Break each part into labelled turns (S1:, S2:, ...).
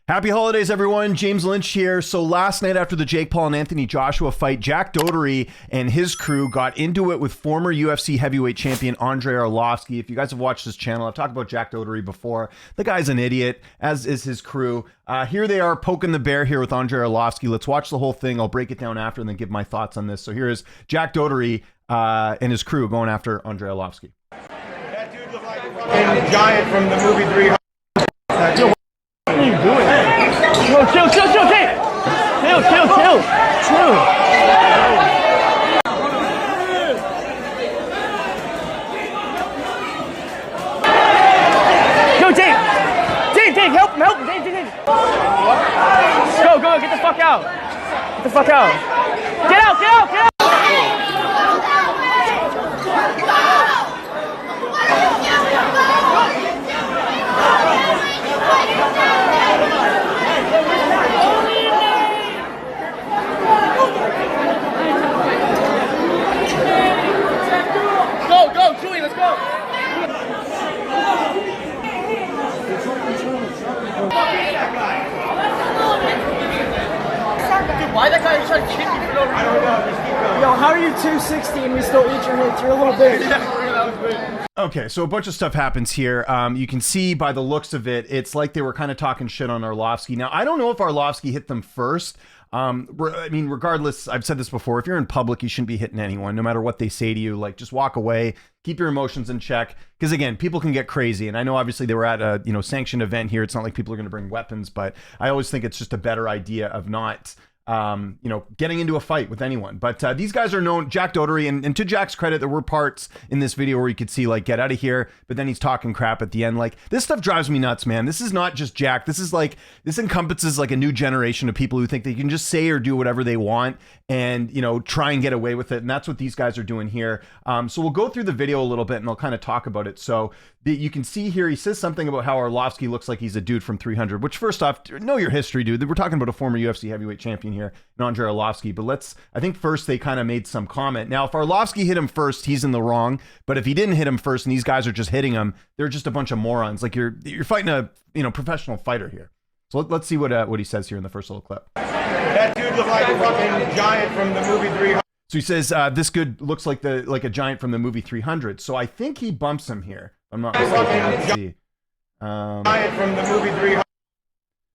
S1: Happy holidays, everyone. James Lynch here. So last night after the Jake Paul and Anthony Joshua fight, Jack Doherty and his crew got into it with former UFC heavyweight champion Andrei Arlovski. If you guys have watched this channel, I've talked about Jack Doherty before. The guy's an idiot, as is his crew. Here they are poking the bear here with Andrei Arlovski. Let's watch the whole thing. I'll break it down after and then give my thoughts on this. So here is Jack Doherty and his crew going after Andrei Arlovski.
S2: That dude looked like a fucking giant from the movie 300.
S3: What are you doing? No, chill, Jake! Chill. Yo, Jake, help him, Jake. Go, get the fuck out. Get out! Go, Chewie, let's go! Dude, why that guy trying to kick me for no reason? I don't know, just keep going. Yo, how are you 260 and we still eat your hits? You're a little big. Yeah, that was big.
S1: Okay, so a bunch of stuff happens here. You can see by the looks of it, it's like they were kind of talking shit on Arlovski. Now, I don't know if Arlovski hit them first. I mean, regardless, I've said this before, if you're in public, you shouldn't be hitting anyone, no matter what they say to you. Like, just walk away, keep your emotions in check. Because again, people can get crazy. And I know obviously they were at a, sanctioned event here. It's not like people are going to bring weapons, but I always think it's just a better idea of not getting into a fight with anyone. But these guys are known, Jack Doherty, and to Jack's credit, there were parts in this video where you could see, like, get out of here, but then he's talking crap at the end. Like, this stuff drives me nuts, man. This is not just Jack. This encompasses like a new generation of people who think they can just say or do whatever they want and, try and get away with it. And that's what these guys are doing here. So we'll go through the video a little bit and I'll kind of talk about it. So you can see here, he says something about how Arlovski looks like he's a dude from 300, which first off, know your history, dude. We're talking about a former UFC heavyweight champion here, Andrei Arlovski. But I think first they kind of made some comment. Now, if Arlovski hit him first, he's in the wrong. But if he didn't hit him first and these guys are just hitting him, they're just a bunch of morons. Like you're fighting a professional fighter here. So let's see what he says here in the first little clip.
S2: That dude looked like a fucking giant from the movie 300.
S1: So he says, this good looks like a giant from the movie 300. So I think he bumps him here. I'm not mistaken. Let's see.
S2: Giant from the movie 300.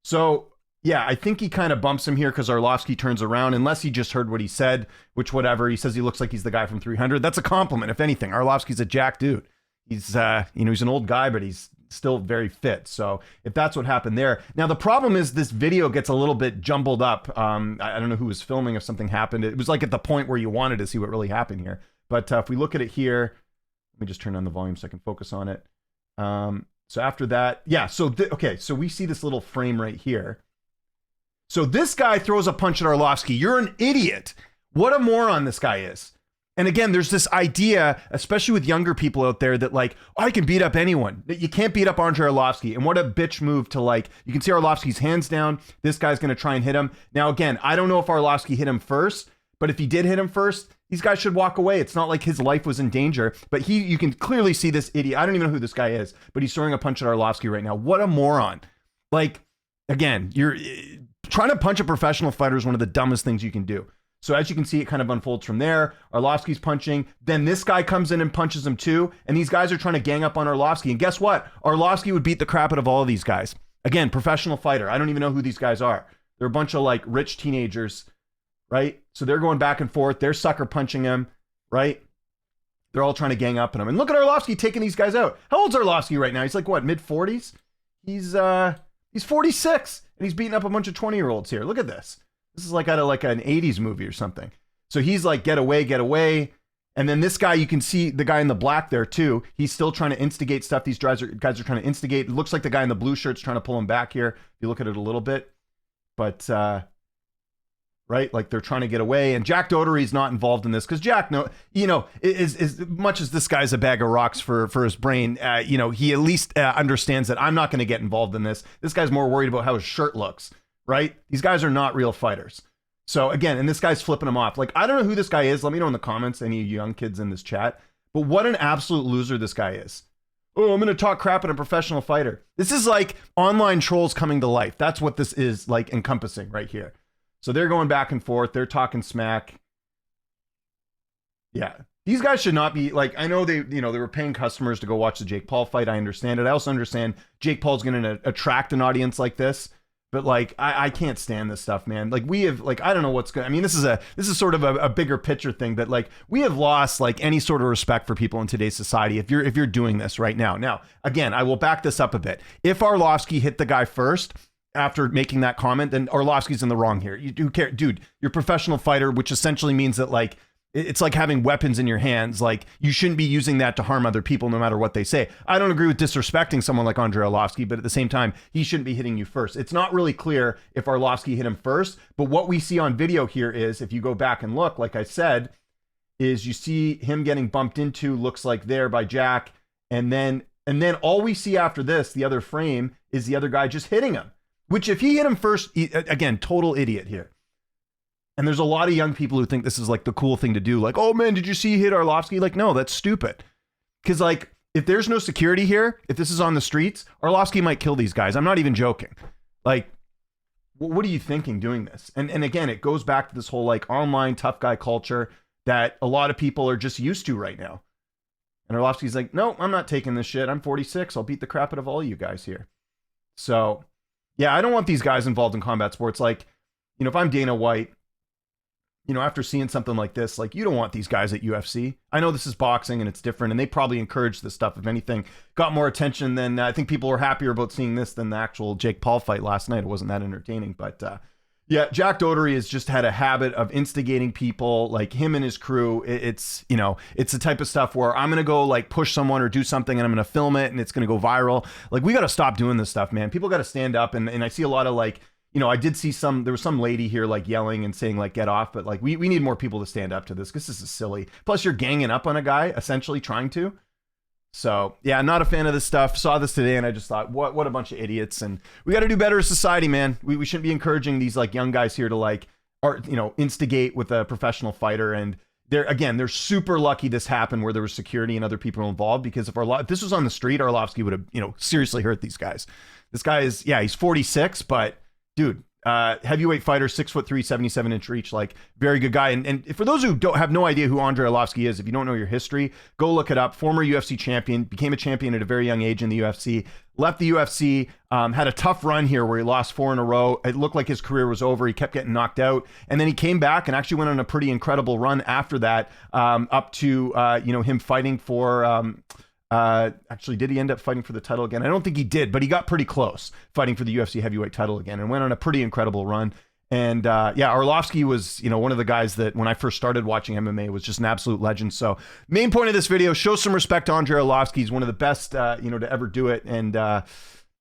S1: So yeah, I think he kind of bumps him here because Arlovski turns around, unless he just heard what he said, which whatever. He says he looks like he's the guy from 300. That's a compliment, if anything. Arlovski's a jack dude. He's, he's an old guy, but he's still very fit. So if that's what happened there. Now, the problem is this video gets a little bit jumbled up. I don't know who was filming if something happened. It was like at the point where you wanted to see what really happened here. But if we look at it here, let me just turn on the volume so I can focus on it. So after that, yeah, so so we see this little frame right here. So this guy throws a punch at Arlovski. You're an idiot. What a moron this guy is. And again, there's this idea, especially with younger people out there, that like, I can beat up anyone. You can't beat up Andrei Arlovski. And what a bitch move to, like, you can see Arlovski's hands down. This guy's going to try and hit him. Now, again, I don't know if Arlovski hit him first, but if he did hit him first, these guys should walk away. It's not like his life was in danger, but you can clearly see this idiot. I don't even know who this guy is, but he's throwing a punch at Arlovski right now. What a moron. Like, again, you're trying to punch a professional fighter is one of the dumbest things you can do. So as you can see, it kind of unfolds from there. Arlovski's punching. Then this guy comes in and punches him too. And these guys are trying to gang up on Arlovski. And guess what? Arlovski would beat the crap out of all of these guys. Again, professional fighter. I don't even know who these guys are. They're a bunch of like rich teenagers, right? So they're going back and forth. They're sucker punching him, right? They're all trying to gang up on him. And look at Arlovski taking these guys out. How old's Arlovski right now? He's like, what, mid-40s? He's 46. And he's beating up a bunch of 20-year-olds here. Look at this. This is like out of like an 80s movie or something. So he's like, get away. And then this guy, you can see the guy in the black there too. He's still trying to instigate stuff. These guys are trying to instigate. It looks like the guy in the blue shirt's trying to pull him back here. If you look at it a little bit. But, right, like they're trying to get away. And Jack Doherty's not involved in this because Jack, as much as this guy's a bag of rocks for his brain, he at least understands that I'm not going to get involved in this. This guy's more worried about how his shirt looks. Right? These guys are not real fighters. So again, and this guy's flipping him off. Like, I don't know who this guy is. Let me know in the comments, any young kids in this chat. But what an absolute loser this guy is. oh, I'm going to talk crap at a professional fighter. This is like online trolls coming to life. That's what this is like encompassing right here. So they're going back and forth. They're talking smack. Yeah. These guys should not be like, I know they were paying customers to go watch the Jake Paul fight. I understand it. I also understand Jake Paul's going to attract an audience like this. But like, I can't stand this stuff, man. Like we have like, I don't know what's going, I mean, this is sort of a bigger picture thing, but like we have lost like any sort of respect for people in today's society. If you're doing this right now. Now, again, I will back this up a bit. If Arlovski hit the guy first after making that comment, then Arlovski's in the wrong here. You do care, dude, you're a professional fighter, which essentially means that like, it's like having weapons in your hands. Like you shouldn't be using that to harm other people no matter what they say. I don't agree with disrespecting someone like Andrei Arlovski, but at the same time, he shouldn't be hitting you first. It's not really clear if Arlovski hit him first, but what we see on video here is, if you go back and look, like I said, is you see him getting bumped into, looks like there by Jack. And then all we see after this, the other frame, is the other guy just hitting him, which if he hit him first, again, total idiot here. And there's a lot of young people who think this is like the cool thing to do. Like, oh man, did you see he hit Arlovski? Like, no, that's stupid. Because like, if there's no security here, if this is on the streets, Arlovski might kill these guys. I'm not even joking. Like, what are you thinking doing this? And again, it goes back to this whole like online tough guy culture that a lot of people are just used to right now. And Arlovski's like, no, I'm not taking this shit. I'm 46. I'll beat the crap out of all you guys here. So yeah, I don't want these guys involved in combat sports. Like, you know, if I'm Dana White, you know, after seeing something like this, like you don't want these guys at UFC. I know this is boxing and it's different, and they probably encouraged this stuff. If anything, got more attention than I think people were happier about seeing this than the actual Jake Paul fight last night. It wasn't that entertaining, but yeah, Jack Doherty has just had a habit of instigating people, like him and his crew. It's, you know, it's the type of stuff where I'm going to go like push someone or do something and I'm going to film it and it's going to go viral. Like we got to stop doing this stuff, man. People got to stand up. And I see a lot of like, you know, I did see there was some lady here like yelling and saying like, get off. But like, we need more people to stand up to this because this is silly. Plus you're ganging up on a guy, essentially trying to. So yeah, I'm not a fan of this stuff. Saw this today and I just thought, what a bunch of idiots. And we got to do better as society, man. We shouldn't be encouraging these like young guys here to like, or, you know, instigate with a professional fighter. And they're super lucky this happened where there was security and other people involved, because if this was on the street, Arlovski would have, you know, seriously hurt these guys. This guy is, yeah, he's 46, but dude, heavyweight fighter, 6'3", 77-inch reach, like very good guy. And for those who have no idea who Andrei Arlovski is, if you don't know your history, go look it up. Former UFC champion, became a champion at a very young age in the UFC, left the UFC, had a tough run here where he lost 4 in a row. It looked like his career was over. He kept getting knocked out. And then he came back and actually went on a pretty incredible run after that, up to, you know, him fighting for, actually, did he end up fighting for the title again? I don't think he did, but he got pretty close fighting for the UFC heavyweight title again and went on a pretty incredible run. And yeah, Arlovski was, you know, one of the guys that when I first started watching MMA was just an absolute legend. So main point of this video, show some respect to Andrei Arlovski. He's one of the best, you know, to ever do it. And well,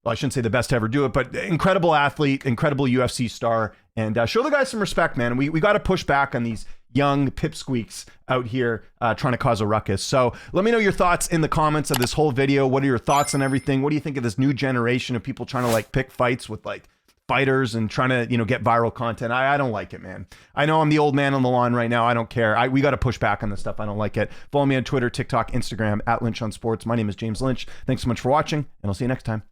S1: I shouldn't say the best to ever do it, but incredible athlete, incredible UFC star. And show the guys some respect, man. We got to push back on these young pipsqueaks out here trying to cause a ruckus. So let me know your thoughts in the comments of this whole video. What are your thoughts on everything? What do you think of this new generation of people trying to like pick fights with like fighters and trying to, you know, get viral content? I don't like it, man. I know I'm the old man on the lawn right now. I don't care. We got to push back on this stuff. I don't like it. Follow me on Twitter, TikTok, Instagram, @Lynch on Sports. My name is James Lynch. Thanks so much for watching, and I'll see you next time.